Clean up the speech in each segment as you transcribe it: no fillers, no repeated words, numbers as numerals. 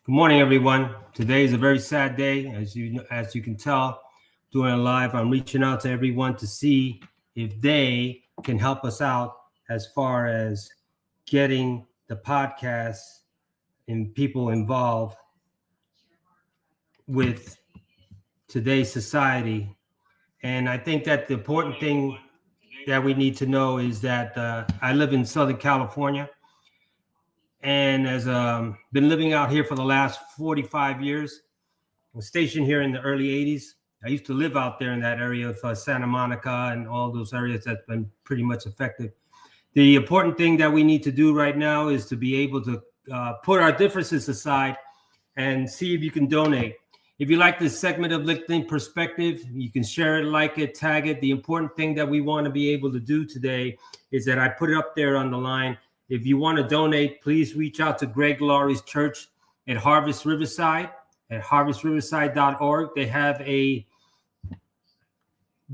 Good morning, everyone. Today is a very sad day, as you can tell. Doing a live, I'm reaching out to everyone to see if they can help us out as far as getting the podcast and people involved with today's society. And I think that the important thing that we need to know is that I live in Southern California, and as been living out here for the last 45 years. Was stationed here in the early 80s. I used to live out there in that area of Santa Monica and all those areas that's been pretty much affected. The important thing that we need to do right now is to be able to put our differences aside and see if you can donate. If you like this segment of Lifting Perspective, you can share it, like it, tag it. The important thing that we want to be able to do today is that I put it up there on the line. If you want to donate, please reach out to Greg Laurie's church at Harvest Riverside at harvestriverside.org. They have a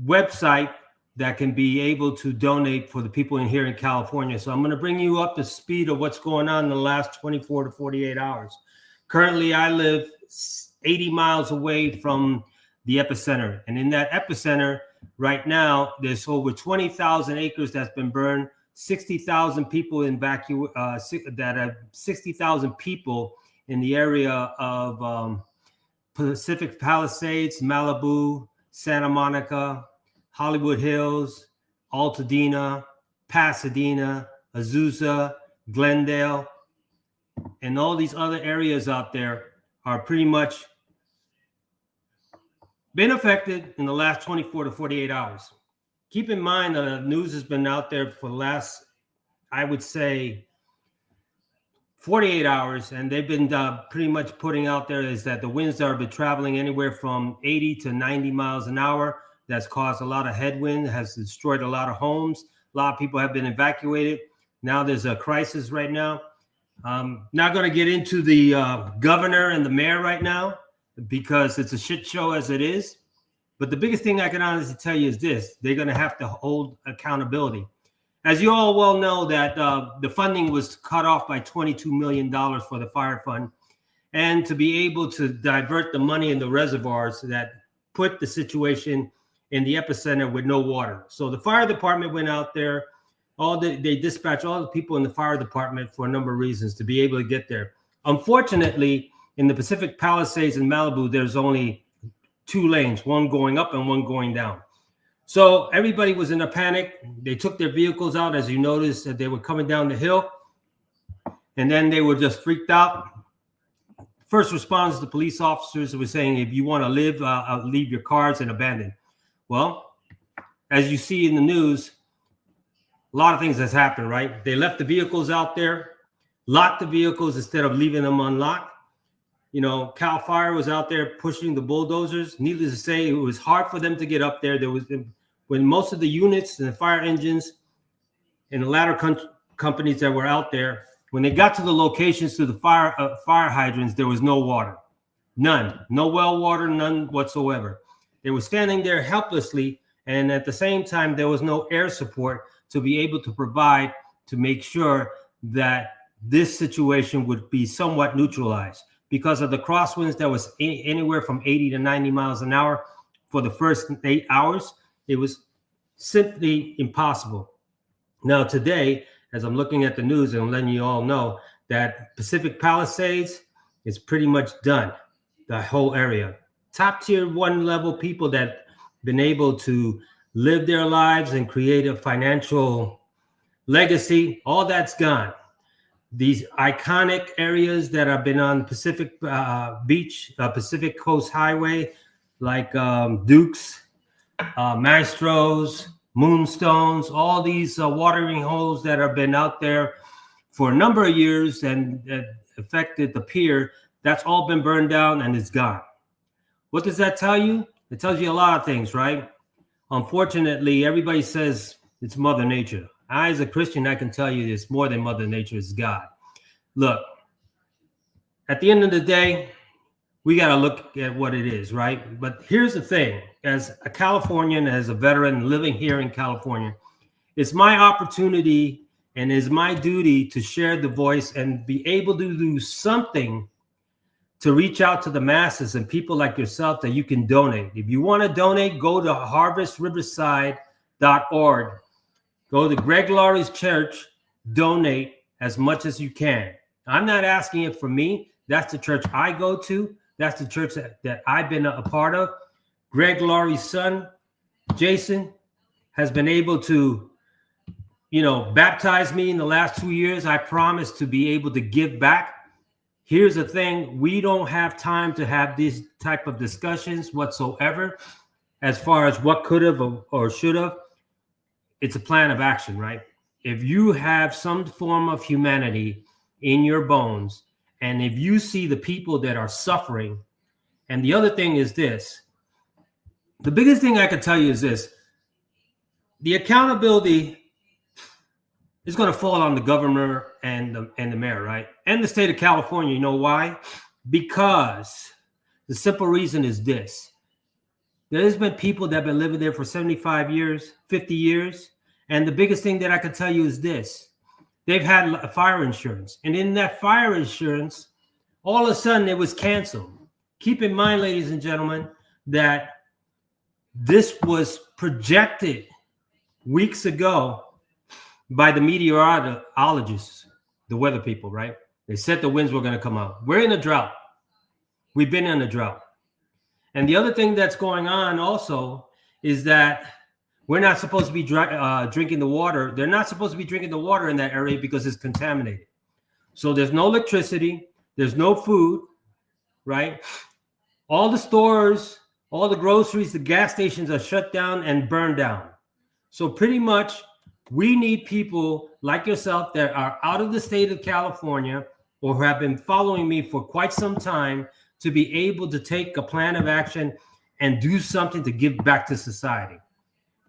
website that can be able to donate for the people in here in California. So I'm going to bring you up to speed of what's going on in the last 24 to 48 hours. Currently, I live 80 miles away from the epicenter. And in that epicenter right now, there's over 20,000 acres that's been burned, 60,000 people that have 60,000 people in the area of Pacific Palisades, Malibu, Santa Monica, Hollywood Hills, Altadena, Pasadena, Azusa, Glendale, and all these other areas out there are pretty much been affected in the last 24 to 48 hours. Keep in mind, the news has been out there for the last, I would say, 48 hours, and they've been pretty much putting out there is that the winds that have been traveling anywhere from 80 to 90 miles an hour. That's caused a lot of headwind, has destroyed a lot of homes. A lot of people have been evacuated. Now there's a crisis right now. Not going to get into the governor and the mayor right now because it's a shit show as it is. But the biggest thing I can honestly tell you is this: they're going to have to hold accountability. As you all well know, that the funding was cut off by $22 million for the fire fund, and to be able to divert the money in the reservoirs that put the situation in the epicenter with no water. So the fire department went out there. They dispatched all the people in the fire department for a number of reasons to be able to get there. Unfortunately, in the Pacific Palisades and Malibu, there's only 2 lanes, one going up and one going down. So everybody was in a panic. They took their vehicles out, as you noticed, that they were coming down the hill, and then they were just freaked out. First responders, the police officers, were saying, if you want to live, leave your cars and abandon. Well, as you see in the news, a lot of things has happened, right? They left the vehicles out there, locked the vehicles instead of leaving them unlocked. You know, CAL FIRE was out there pushing the bulldozers. Needless to say, it was hard for them to get up there. When most of the units and the fire engines and the ladder companies that were out there, when they got to the locations to the fire hydrants, there was no water, none, no well water, none whatsoever. They were standing there helplessly, and at the same time, there was no air support to be able to provide to make sure that this situation would be somewhat neutralized. Because of the crosswinds that was anywhere from 80 to 90 miles an hour for the first 8 hours, it was simply impossible. Now today, as I'm looking at the news and I'm letting you all know that Pacific Palisades is pretty much done, the whole area. Top tier 1 level people that been able to live their lives and create a financial legacy, all that's gone. These iconic areas that have been on Pacific Beach, Pacific Coast Highway, like Dukes, Maestros, Moonstones, all these watering holes that have been out there for a number of years and affected the pier, that's all been burned down and it's gone. What does that tell you? It tells you a lot of things, right? Unfortunately, everybody says it's Mother Nature. I, as a Christian, I can tell you it's more than Mother Nature, it's God. Look, at the end of the day, we got to look at what it is, right? But here's the thing. As a Californian, as a veteran living here in California, it's my opportunity and it's my duty to share the voice and be able to do something to reach out to the masses and people like yourself that you can donate. If you want to donate, go to harvestriverside.org. Go to Greg Laurie's church, donate as much as you can. I'm not asking it for me. That's the church I go to. That's the church that I've been a part of. Greg Laurie's son, Jason, has been able to, baptize me in the last 2 years. I promise to be able to give back. Here's the thing. We don't have time to have these type of discussions whatsoever as far as what could have or should have. It's a plan of action, right? If you have some form of humanity in your bones, and if you see the people that are suffering, and the other thing is this, the biggest thing I can tell you is this: the accountability is going to fall on the governor and the mayor, right? And the state of California. You know why? Because the simple reason is this: there's been people that have been living there for 75 years, 50 years. And the biggest thing that I can tell you is this: they've had fire insurance. And in that fire insurance, all of a sudden it was canceled. Keep in mind, ladies and gentlemen, that this was projected weeks ago by the meteorologists, the weather people, right? They said the winds were going to come out. We're in a drought. We've been in a drought. And the other thing that's going on also is that we're not supposed to be drinking the water. They're not supposed to be drinking the water in that area because it's contaminated. So there's no electricity. There's no food, right? All the stores, all the groceries, the gas stations are shut down and burned down. So pretty much we need people like yourself that are out of the state of California or who have been following me for quite some time to be able to take a plan of action and do something to give back to society.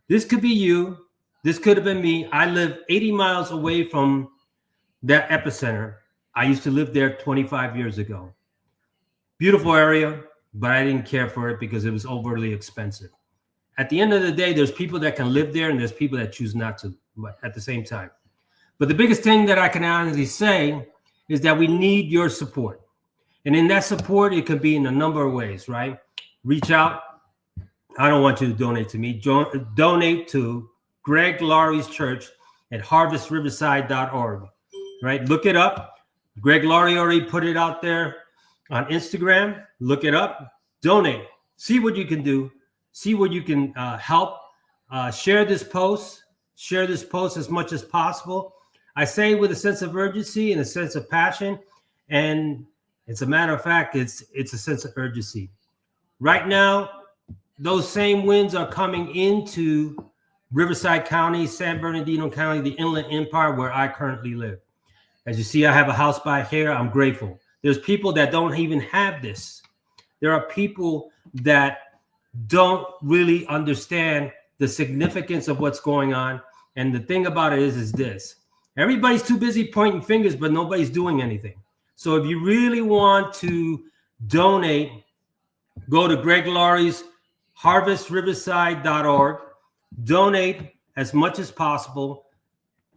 This could be you. This could have been me. I live 80 miles away from that epicenter. I used to live there 25 years ago. Beautiful area, but I didn't care for it because it was overly expensive. At the end of the day, there's people that can live there and there's people that choose not to, but at the same time. But the biggest thing that I can honestly say is that we need your support. And in that support, it could be in a number of ways, right? Reach out. I don't want you to donate to me. Donate to Greg Laurie's church at harvestriverside.org, right? Look it up. Greg Laurie already put it out there on Instagram. Look it up. Donate. See what you can do. See what you can help. Share this post. Share this post as much as possible. I say with a sense of urgency and a sense of passion. And it's a matter of fact, it's a sense of urgency. Right now, those same winds are coming into Riverside County, San Bernardino County, the Inland Empire, where I currently live. As you see, I have a house by here. I'm grateful. There's people that don't even have this. There are people that don't really understand the significance of what's going on. And the thing about it is this: everybody's too busy pointing fingers, but nobody's doing anything. So if you really want to donate, go to Greg Laurie's harvestriverside.org. Donate as much as possible.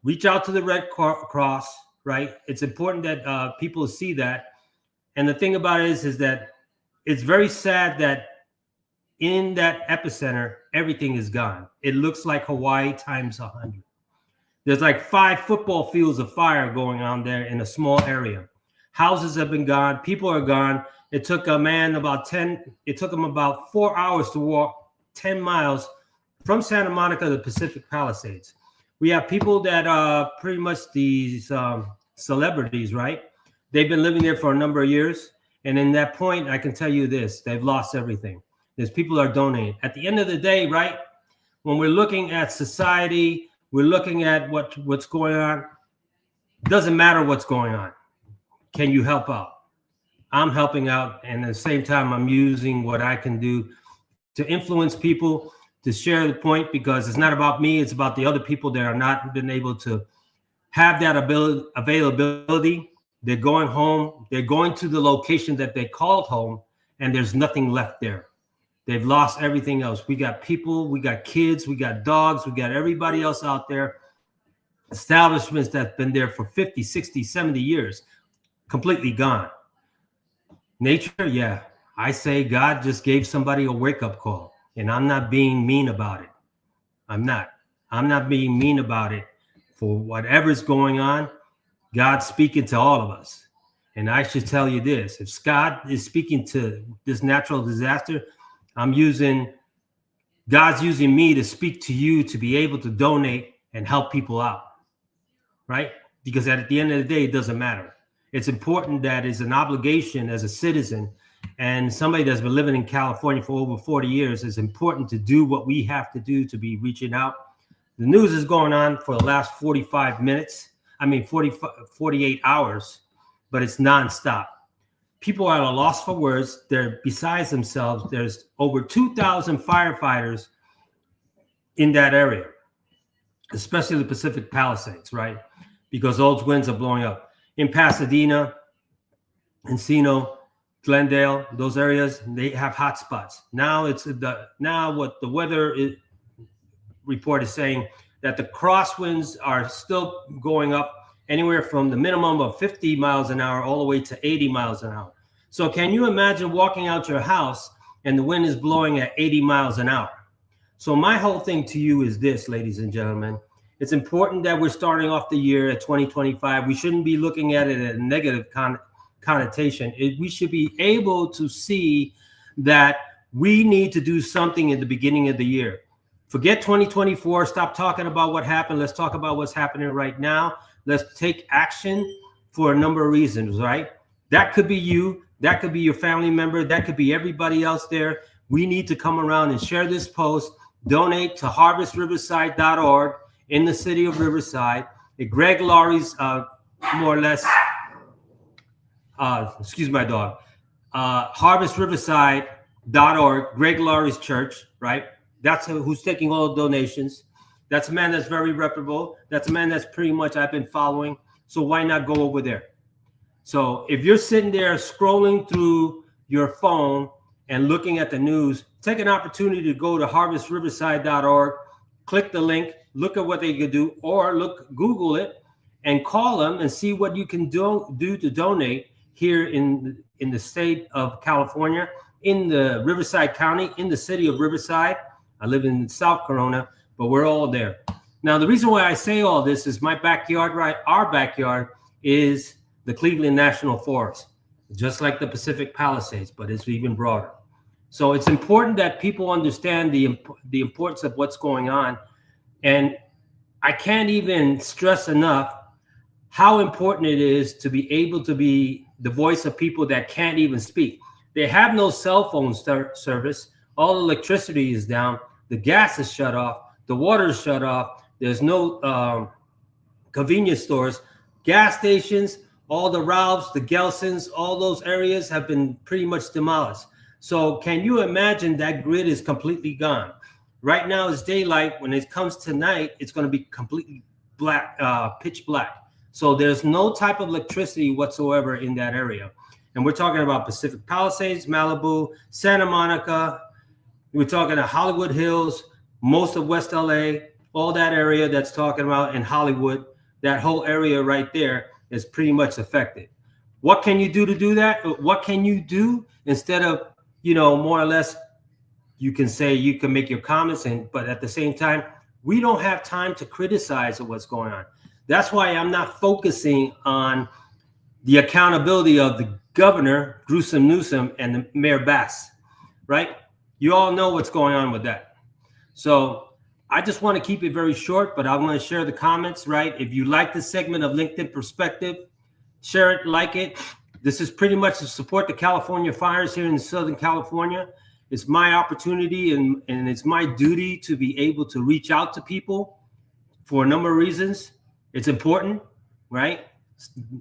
Reach out to the Red Cross, right? It's important that people see that. And the thing about it is that it's very sad that in that epicenter, everything is gone. It looks like Hawaii times 100. There's like 5 football fields of fire going on there in a small area. Houses have been gone. People are gone. It took a man it took him about 4 hours to walk 10 miles from Santa Monica to the Pacific Palisades. We have people that are pretty much these celebrities, right? They've been living there for a number of years. And in that point, I can tell you this: they've lost everything. There's people that are donating. At the end of the day, right, when we're looking at society, we're looking at what's going on. It doesn't matter what's going on. Can you help out? I'm helping out, and at the same time, I'm using what I can do to influence people, to share the point, because it's not about me. It's about the other people that are not been able to have that availability. They're going home. They're going to the location that they called home, and there's nothing left there. They've lost everything else. We got people, we got kids, we got dogs, we got everybody else out there. Establishments that's been there for 50, 60, 70 years, completely gone. Nature, yeah. I say God just gave somebody a wake-up call, and I'm not being mean about it. I'm not. I'm not being mean about it. For whatever's going on, God's speaking to all of us. And I should tell you this, if God is speaking to this natural disaster, God's using me to speak to you to be able to donate and help people out, right? Because at the end of the day, it doesn't matter. It's important that it's an obligation as a citizen and somebody that's been living in California for over 40 years. It's important to do what we have to do to be reaching out. The news is going on for the last 48 hours, but it's nonstop. People are at a loss for words. They're besides themselves. There's over 2,000 firefighters in that area, especially the Pacific Palisades, right? Because those winds are blowing up. In Pasadena, Encino, Glendale, those areas, they have hot spots. Now what the weather report is saying that the crosswinds are still going up anywhere from the minimum of 50 miles an hour all the way to 80 miles an hour. So can you imagine walking out your house and the wind is blowing at 80 miles an hour? So my whole thing to you is this, ladies and gentlemen. It's important that we're starting off the year at 2025. We shouldn't be looking at it at a negative connotation. We should be able to see that we need to do something at the beginning of the year. Forget 2024. Stop talking about what happened. Let's talk about what's happening right now. Let's take action for a number of reasons, right? That could be you. That could be your family member. That could be everybody else there. We need to come around and share this post. Donate to harvestriverside.org in the city of Riverside. Greg Laurie's more or less, excuse my dog, harvestriverside.org, Greg Laurie's church, right? That's who's taking all the donations. That's a man that's very reputable. That's a man that's pretty much I've been following. So why not go over there? So if you're sitting there scrolling through your phone and looking at the news, take an opportunity to go to harvestriverside.org, click the link, look at what they could do, or Google it and call them and see what you can do to donate here in the state of California, in the Riverside County, in the city of Riverside. I live in South Corona, but we're all there. Now, the reason why I say all this is my backyard, right? Our backyard is the Cleveland National Forest, just like the Pacific Palisades, but it's even broader. So it's important that people understand the importance of what's going on. And I can't even stress enough how important it is to be able to be the voice of people that can't even speak. They have no cell phone service. All electricity is down. The gas is shut off. The water is shut off. There's no convenience stores, gas stations, all the Ralphs, the Gelsons, all those areas have been pretty much demolished. So can you imagine that grid is completely gone? Right now it's daylight. When it comes to night, it's going to be completely black, pitch black. So there's no type of electricity whatsoever in that area. And we're talking about Pacific Palisades, Malibu, Santa Monica. We're talking about Hollywood Hills, most of West LA, all that area that's talking about in Hollywood, that whole area right there is pretty much affected. What can you do to do that? What can you do instead of, more or less, you can say, you can make your comments, but at the same time, we don't have time to criticize what's going on. That's why I'm not focusing on the accountability of the governor, Newsom, and the Mayor Bass, right? You all know what's going on with that. So I just want to keep it very short, but I want to share the comments, right? If you like this segment of LinkedIn Perspective, share it, like it. This is pretty much to support the California fires here in Southern California. It's my opportunity and it's my duty to be able to reach out to people for a number of reasons. It's important, right?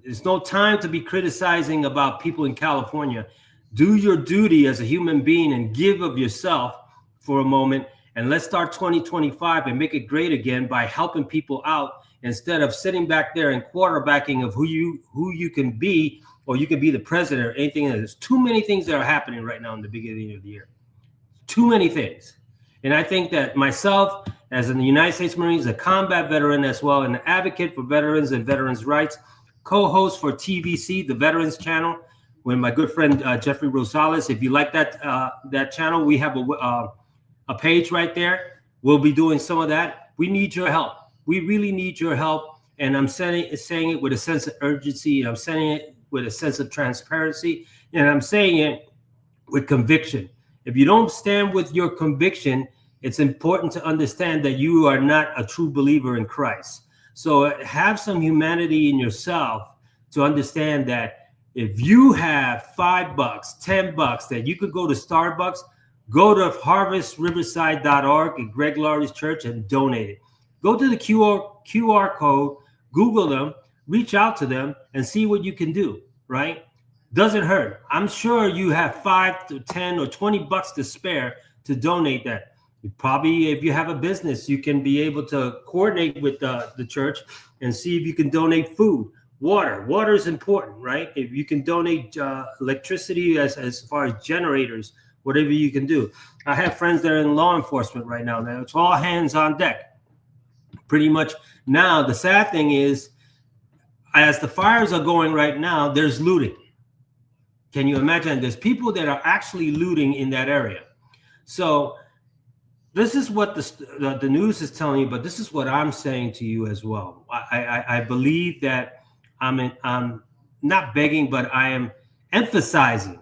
There's no time to be criticizing about people in California. Do your duty as a human being and give of yourself for a moment. And let's start 2025 and make it great again by helping people out instead of sitting back there and quarterbacking of who you can be, or you can be the president or anything. There's too many things that are happening right now in the beginning of the year. Too many things. And I think that myself, as in the United States Marines, a combat veteran as well, and an advocate for veterans and veterans' rights, co-host for TVC, the Veterans Channel, with my good friend Jeffrey Rosales. If you like that channel, we have a page right there. We'll be doing some of that. We need your help. We really need your help. And I'm saying it with a sense of urgency. I'm saying it with a sense of transparency. And I'm saying it with conviction. If you don't stand with your conviction, it's important to understand that you are not a true believer in Christ. So have some humanity in yourself to understand that if you have $5, $10 that you could go to Starbucks, go to harvestriverside.org at Greg Laurie's church and donate it. Go to the QR code, Google them, reach out to them, and see what you can do, right? Doesn't hurt. I'm sure you have $5 to $10 or $20 to spare to donate that. You probably, if you have a business, you can be able to coordinate with the church and see if you can donate food, water. Water is important, right? If you can donate electricity as far as generators, whatever you can do. I have friends that are in law enforcement right now. It's all hands on deck. Pretty much now, the sad thing is, as the fires are going right now, there's looting. Can you imagine? There's people that are actually looting in that area. So this is what the news is telling you, but this is what I'm saying to you as well. I believe that I'm not begging, but I am emphasizing,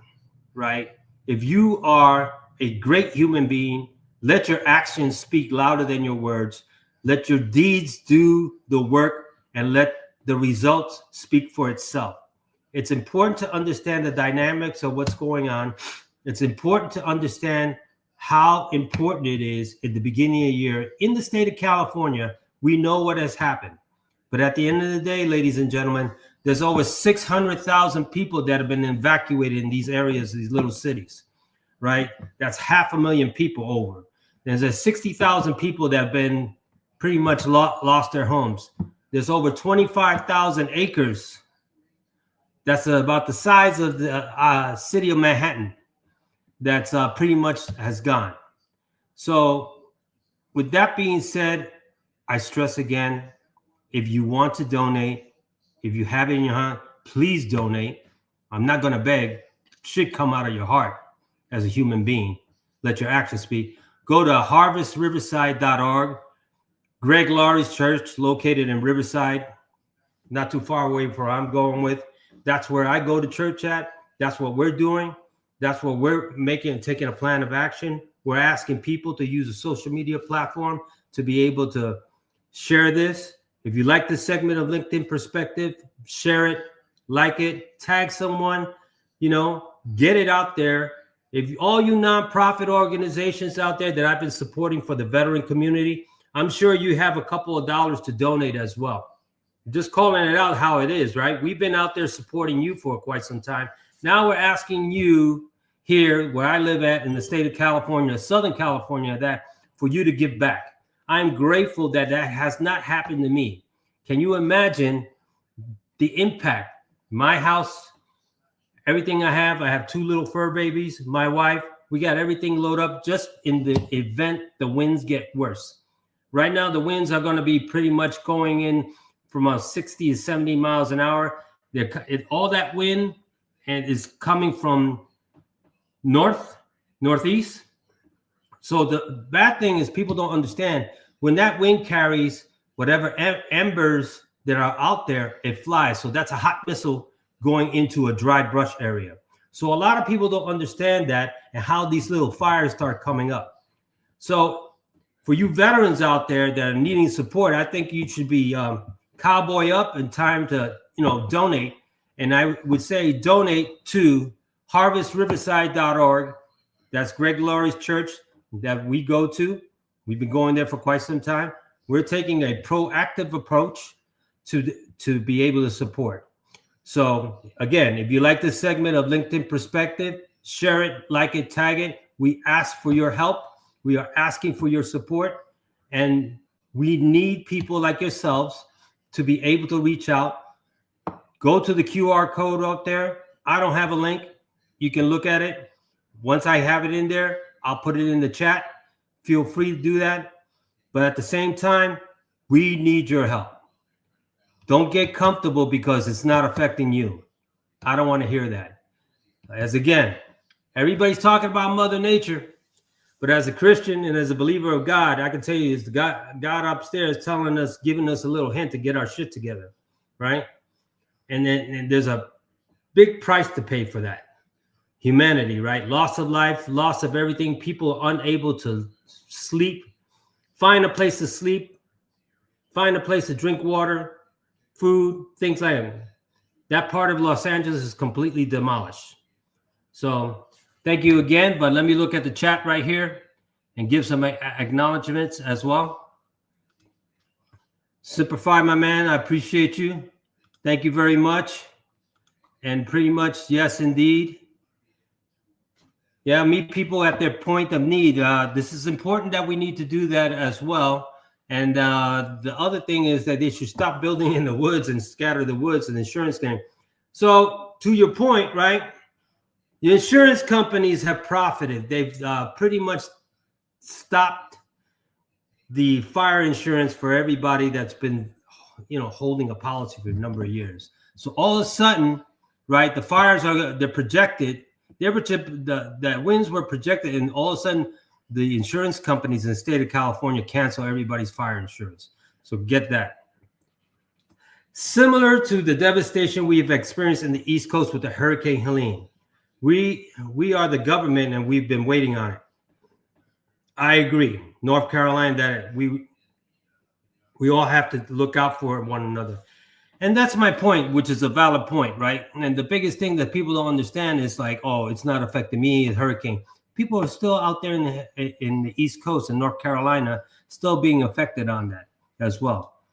right? If you are a great human being, let your actions speak louder than your words. Let your deeds do the work, and let the results speak for itself. It's important to understand the dynamics of what's going on. It's important to understand how important it is at the beginning of the year. In the state of California, we know what has happened. But at the end of the day, ladies and gentlemen, there's over 600,000 people that have been evacuated in these areas, these little cities, right? That's 500,000 people over. There's 60,000 people that have been pretty much lost their homes. There's over 25,000 acres. That's about the size of the city of Manhattan. That's pretty much has gone. So with that being said, I stress again, if you want to donate, if you have it in your hand, please donate. I'm not going to beg. It should come out of your heart as a human being. Let your actions speak. Go to harvestriverside.org. Greg Laurie's church, located in Riverside, not too far away from where I'm going with. That's where I go to church at. That's what we're doing. That's what we're making and taking a plan of action. We're asking people to use a social media platform to be able to share this. If you like this segment of LinkedIn Perspective, share it, like it, tag someone, get it out there. If all you nonprofit organizations out there that I've been supporting for the veteran community, I'm sure you have a couple of dollars to donate as well. Just calling it out how it is, right? We've been out there supporting you for quite some time. Now we're asking you here, where I live at in the state of California, Southern California, that for you to give back. I'm grateful that has not happened to me. Can you imagine the impact? My house, everything I have 2 little fur babies, my wife, we got everything loaded up just in the event the winds get worse. Right now, the winds are going to be pretty much going in from 60 to 70 miles an hour. All that wind is coming from northeast. So the bad thing is people don't understand when that wind carries whatever embers that are out there, it flies. So that's a hot missile going into a dry brush area. So a lot of people don't understand that and how these little fires start coming up. So for you veterans out there that are needing support, I think you should be cowboy up in time to donate. And I would say donate to harvestriverside.org. That's Greg Laurie's church that we go to. We've been going there for quite some time. We're taking a proactive approach to be able to support. So again, if you like this segment of LinkedIn Perspective, share it, like it, tag it. We ask for your help. We are asking for your support. And we need people like yourselves to be able to reach out. Go to the QR code out there. I don't have a link. You can look at it. Once I have it in there, I'll put it in the chat. Feel free to do that. But at the same time, we need your help. Don't get comfortable because it's not affecting you. I don't want to hear that. As again, everybody's talking about Mother Nature, but as a Christian and as a believer of God, I can tell you, it's God upstairs telling us, giving us a little hint to get our shit together, right? And then there's a big price to pay for that. Humanity, right? Loss of life, loss of everything. People unable to sleep, find a place to sleep, find a place to drink water, food, things like that. That part of Los Angeles is completely demolished. So thank you again, but let me look at the chat right here and give some acknowledgments as well. Simplify, my man, I appreciate you. Thank you very much. And pretty much, yes, indeed. Yeah, meet people at their point of need. This is important that we need to do that as well. And the other thing is that they should stop building in the woods and scatter the woods and insurance game. So to your point, right? The insurance companies have profited. They've pretty much stopped the fire insurance for everybody that's been, holding a policy for a number of years. So all of a sudden, right, the fires they're projected. The winds were projected, and all of a sudden, the insurance companies in the state of California cancel everybody's fire insurance. So get that. Similar to the devastation we've experienced in the East Coast with the Hurricane Helene, we are the government, and we've been waiting on it. I agree, North Carolina, that we all have to look out for one another. And that's my point, which is a valid point, right? And the biggest thing that people don't understand is like, oh, it's not affecting me, it's hurricane. People are still out there in the East Coast in North Carolina still being affected on that as well.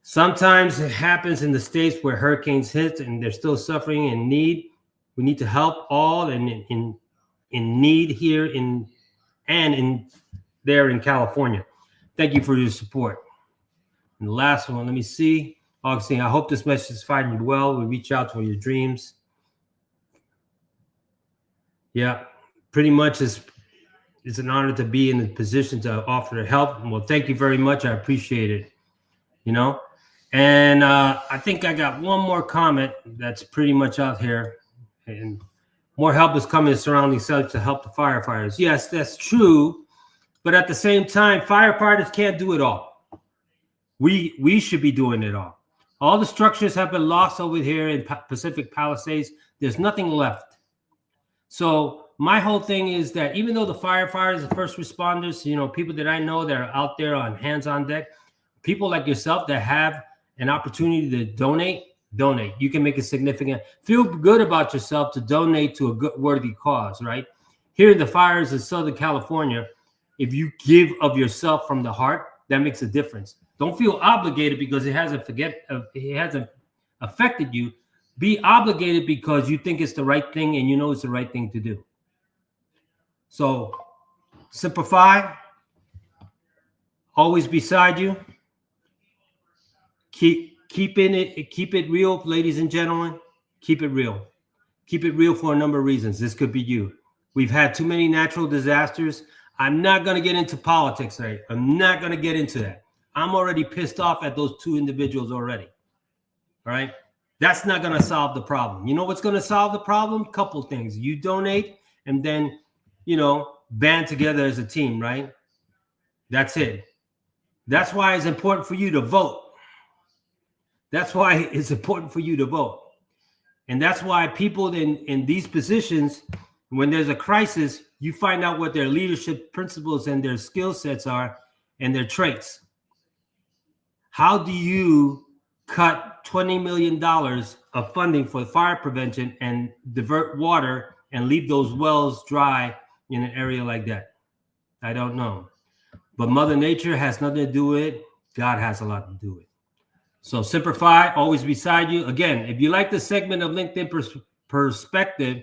Sometimes it happens in the states where hurricanes hit and they're still suffering and need. We need to help all in need here in California. Thank you for your support. And the last one, let me see. Augustine, I hope this message is finding you well. We reach out for your dreams. Yeah, pretty much it's an honor to be in the position to offer the help. Well, thank you very much. I appreciate it. And I think I got one more comment that's pretty much out here. And more help is coming to surrounding sites to help the firefighters. Yes, that's true. But at the same time, firefighters can't do it all. We should be doing it all. All the structures have been lost over here in Pacific Palisades. There's nothing left. So my whole thing is that even though the firefighters, the first responders, people that I know that are out there on hands on deck, people like yourself that have an opportunity to donate. You can make a significant, feel good about yourself to donate to a good worthy cause, right? Here in the fires in Southern California, if you give of yourself from the heart, that makes a difference. Don't feel obligated because it hasn't affected you. Be obligated because you think it's the right thing and it's the right thing to do. So simplify, always beside you. Keep it real, ladies and gentlemen. Keep it real. Keep it real for a number of reasons. This could be you. We've had too many natural disasters. I'm not going to get into politics, right? I'm not going to get into that. I'm already pissed off at those two individuals already. All right? That's not going to solve the problem. You know what's going to solve the problem? Couple things. You donate and then, band together as a team, right? That's it. That's why it's important for you to vote. That's why it's important for you to vote. And that's why people in these positions, when there's a crisis, you find out what their leadership principles and their skill sets are and their traits. How do you cut $20 million of funding for fire prevention and divert water and leave those wells dry in an area like that? I don't know. But Mother Nature has nothing to do with it. God has a lot to do with it. So simplify, always beside you. Again, if you like the segment of LinkedIn Perspective,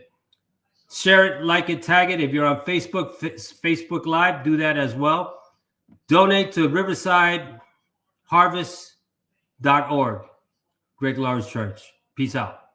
share it, like it, tag it. If you're on Facebook Live, do that as well. Donate to RiversideHarvest.org. Greg Laurie Church. Peace out.